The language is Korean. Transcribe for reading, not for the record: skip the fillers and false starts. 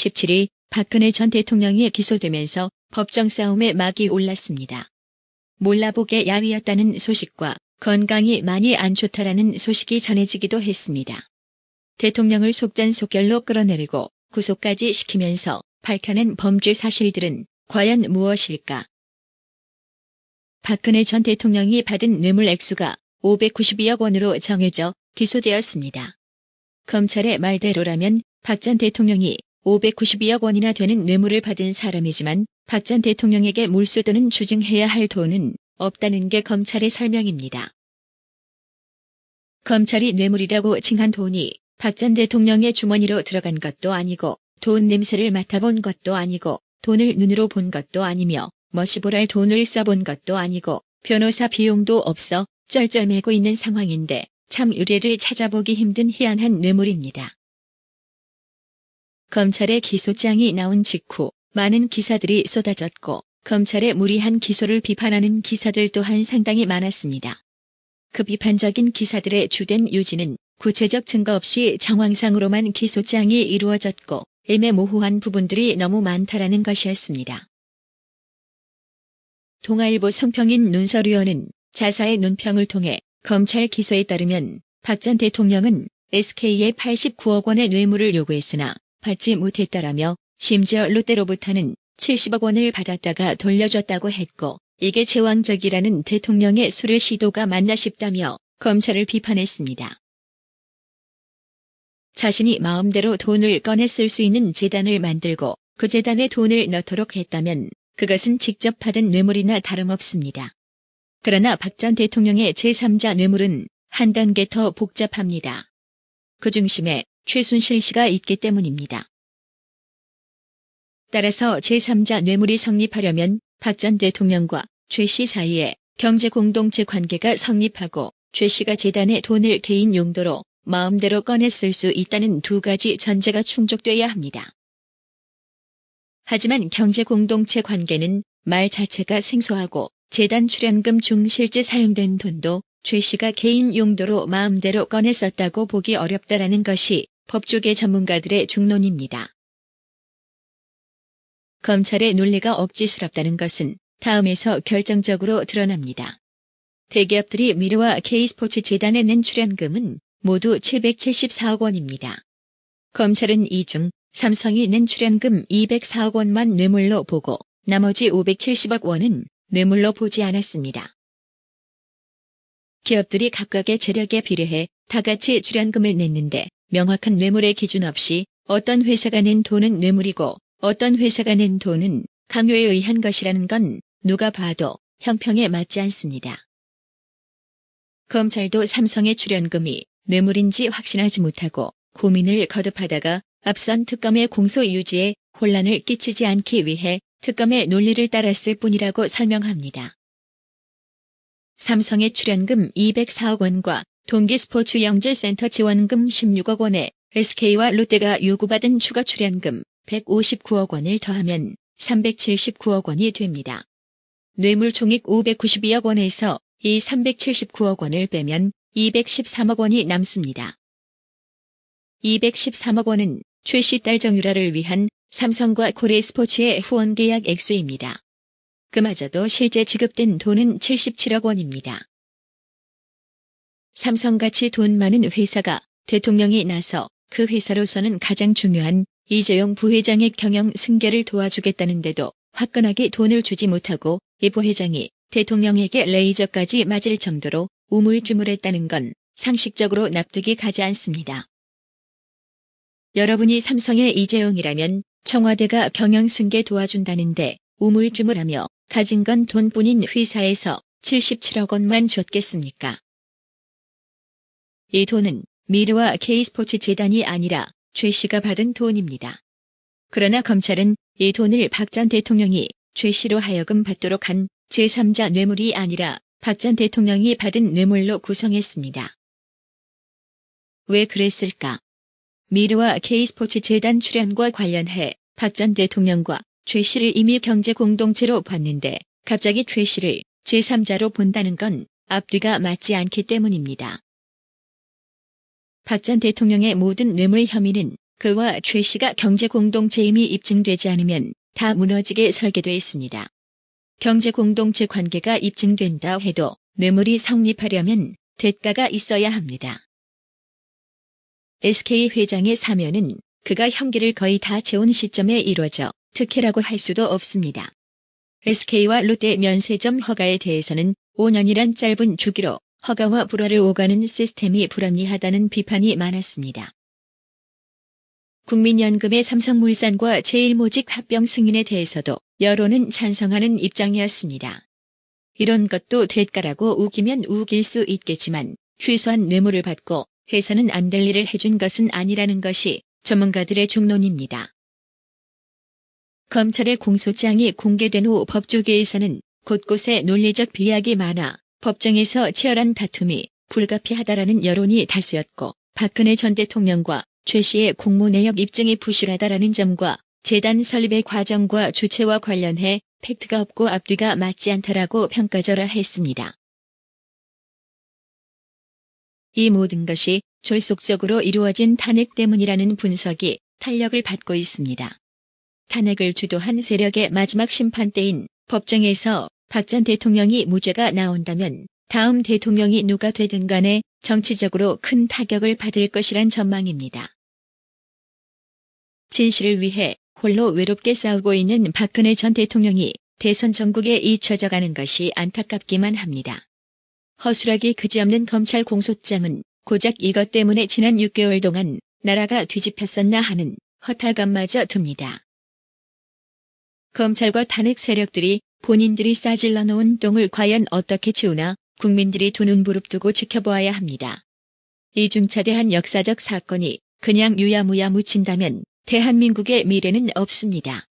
17일 박근혜 전 대통령이 기소되면서 법정 싸움에 막이 올랐습니다. 몰라보게 야위였다는 소식과 건강이 많이 안 좋다라는 소식이 전해지기도 했습니다. 대통령을 속전속결로 끌어내리고 구속까지 시키면서 밝혀낸 범죄 사실들은 과연 무엇일까? 박근혜 전 대통령이 받은 뇌물 액수가 592억 원으로 정해져 기소되었습니다. 검찰의 말대로라면 박 전 대통령이 592억 원이나 되는 뇌물을 받은 사람이지만 박 전 대통령에게 몰수 또는 주증해야 할 돈은 없다는 게 검찰의 설명입니다. 검찰이 뇌물이라고 칭한 돈이 박 전 대통령의 주머니로 들어간 것도 아니고 돈 냄새를 맡아본 것도 아니고 돈을 눈으로 본 것도 아니며 머시보랄 돈을 써본 것도 아니고 변호사 비용도 없어 쩔쩔매고 있는 상황인데 참 유례를 찾아보기 힘든 희한한 뇌물입니다. 검찰의 기소장이 나온 직후 많은 기사들이 쏟아졌고 검찰의 무리한 기소를 비판하는 기사들 또한 상당히 많았습니다. 그 비판적인 기사들의 주된 요지는 구체적 증거 없이 정황상으로만 기소장이 이루어졌고 애매모호한 부분들이 너무 많다라는 것이었습니다. 동아일보 송평인 논설위원은 자사의 논평을 통해 검찰 기소에 따르면 박 전 대통령은 SK에 89억 원의 뇌물을 요구했으나 받지 못했다라며 심지어 롯데로부터는 70억 원을 받았다가 돌려줬다고 했고 이게 제왕적이라는 대통령의 수뢰 시도가 맞나 싶다며 검찰을 비판했습니다. 자신이 마음대로 돈을 꺼내 쓸 수 있는 재단을 만들고 그 재단에 돈을 넣도록 했다면 그것은 직접 받은 뇌물이나 다름없습니다. 그러나 박 전 대통령의 제3자 뇌물은 한 단계 더 복잡합니다. 그 중심에 최순실 씨가 있기 때문입니다. 따라서 제3자 뇌물이 성립하려면 박 전 대통령과 최 씨 사이에 경제공동체 관계가 성립하고 최 씨가 재단에 돈을 개인 용도로 마음대로 꺼내 쓸 수 있다는 두 가지 전제가 충족돼야 합니다. 하지만 경제공동체 관계는 말 자체가 생소하고 재단 출연금 중 실제 사용된 돈도 최 씨가 개인 용도로 마음대로 꺼내 썼다고 보기 어렵다라는 것이 법조계 전문가들의 중론입니다. 검찰의 논리가 억지스럽다는 것은 다음에서 결정적으로 드러납니다. 대기업들이 미르와 K스포츠 재단에 낸 출연금은 모두 774억 원입니다. 검찰은 이 중 삼성이 낸 출연금 204억 원만 뇌물로 보고 나머지 570억 원은 뇌물로 보지 않았습니다. 기업들이 각각의 재력에 비례해 다 같이 출연금을 냈는데 명확한 뇌물의 기준 없이 어떤 회사가 낸 돈은 뇌물이고 어떤 회사가 낸 돈은 강요에 의한 것이라는 건 누가 봐도 형평에 맞지 않습니다. 검찰도 삼성의 출연금이 뇌물인지 확신하지 못하고 고민을 거듭하다가 앞선 특검의 공소 유지에 혼란을 끼치지 않기 위해 특검의 논리를 따랐을 뿐이라고 설명합니다. 삼성의 출연금 204억 원과 동기스포츠 영재센터 지원금 16억 원에 SK와 롯데가 요구받은 추가 출연금 159억 원을 더하면 379억 원이 됩니다. 뇌물 총액 592억 원에서 이 379억 원을 빼면 213억 원이 남습니다. 213억 원은 최 씨 딸 정유라를 위한 삼성과 코레스포츠의 후원 계약 액수입니다. 그마저도 실제 지급된 돈은 77억 원입니다. 삼성같이 돈 많은 회사가 대통령이 나서 그 회사로서는 가장 중요한 이재용 부회장의 경영 승계를 도와주겠다는데도 화끈하게 돈을 주지 못하고 이 부회장이 대통령에게 레이저까지 맞을 정도로 우물쭈물했다는 건 상식적으로 납득이 가지 않습니다. 여러분이 삼성의 이재용이라면 청와대가 경영 승계 도와준다는데 우물쭈물하며 가진 건 돈뿐인 회사에서 77억 원만 줬겠습니까? 이 돈은 미르와 K스포츠 재단이 아니라 최 씨가 받은 돈입니다. 그러나 검찰은 이 돈을 박 전 대통령이 최 씨로 하여금 받도록 한 제3자 뇌물이 아니라 박 전 대통령이 받은 뇌물로 구성했습니다. 왜 그랬을까? 미르와 K스포츠 재단 출연과 관련해 박 전 대통령과 최 씨를 이미 경제 공동체로 봤는데 갑자기 최 씨를 제3자로 본다는 건 앞뒤가 맞지 않기 때문입니다. 박 전 대통령의 모든 뇌물 혐의는 그와 최 씨가 경제 공동체임이 입증되지 않으면 다 무너지게 설계돼 있습니다. 경제 공동체 관계가 입증된다 해도 뇌물이 성립하려면 대가가 있어야 합니다. SK 회장의 사면은 그가 형기를 거의 다 채운 시점에 이뤄져 특혜라고 할 수도 없습니다. SK와 롯데 면세점 허가에 대해서는 5년이란 짧은 주기로 허가와 불허를 오가는 시스템이 불합리하다는 비판이 많았습니다. 국민연금의 삼성물산과 제일모직 합병 승인에 대해서도 여론은 찬성하는 입장이었습니다. 이런 것도 대가라고 우기면 우길 수 있겠지만 최소한 뇌물을 받고 해서는 안 될 일을 해준 것은 아니라는 것이 전문가들의 중론입니다. 검찰의 공소장이 공개된 후 법조계에서는 곳곳에 논리적 비약이 많아 법정에서 치열한 다툼이 불가피하다라는 여론이 다수였고 박근혜 전 대통령과 최 씨의 공모 내역 입증이 부실하다라는 점과 재단 설립의 과정과 주체와 관련해 팩트가 없고 앞뒤가 맞지 않다라고 평가절하했습니다. 이 모든 것이 졸속적으로 이루어진 탄핵 때문이라는 분석이 탄력을 받고 있습니다. 탄핵을 주도한 세력의 마지막 심판대인 법정에서 박 전 대통령이 무죄가 나온다면 다음 대통령이 누가 되든 간에 정치적으로 큰 타격을 받을 것이란 전망입니다. 진실을 위해 홀로 외롭게 싸우고 있는 박근혜 전 대통령이 대선 전국에 잊혀져가는 것이 안타깝기만 합니다. 허술하기 그지없는 검찰 공소장은 고작 이것 때문에 지난 6개월 동안 나라가 뒤집혔었나 하는 허탈감마저 듭니다. 검찰과 탄핵 세력들이 본인들이 싸질러 놓은 똥을 과연 어떻게 치우나 국민들이 두 눈 부릅뜨고 지켜보아야 합니다. 이 중차대한 역사적 사건이 그냥 유야무야 묻힌다면 대한민국의 미래는 없습니다.